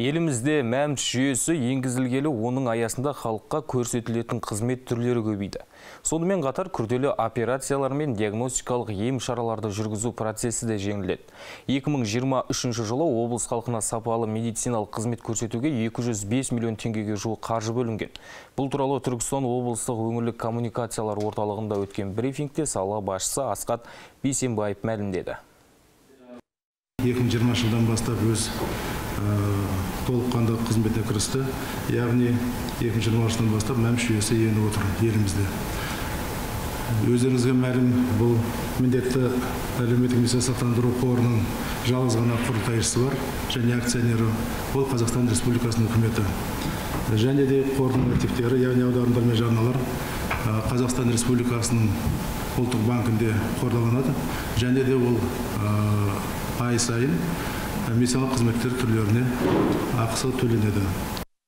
Елімізде мәмс жүйесі енгізілгелі, оның аясында халыққа көрсетілетін қызмет түрлері көбейді. Сонымен қатар күрделі операциялар мен диагностикалық ем шараларды жүргізу процесі де жеңілдеді. 2023 жылы облыс халқына сапалы медициналық қызмет көрсетуге 205 миллион теңгеге жуық қаржы бөлінген. Бұл туралы Түркістан облыстық өңірлік коммуникациялар орталығында өткен брифингте сала басшысы Асқат Бейсенбаев мәлімдеді. 2020 жылдан бастап өз толыққанды қызметіне кірісті. Яғни 2020 жылдан бастап мәмс жүйесі еніп отыр елімізде. Өздеріңізге мәлім, бұл міндетті әлеуметтік медициналық сақтандыру қорының жалғыз ғана құрылтайшысы бар және акционері, ол Қазақстан Республикасының үкіметі. Және де қордың активтері, яғни аударымдар мен жарналар Қазақстан Республикасының ұлттық банкінде қордаланады. Және де ол ай сайын медициналық қызметтер түрлеріне ақысы төленеді.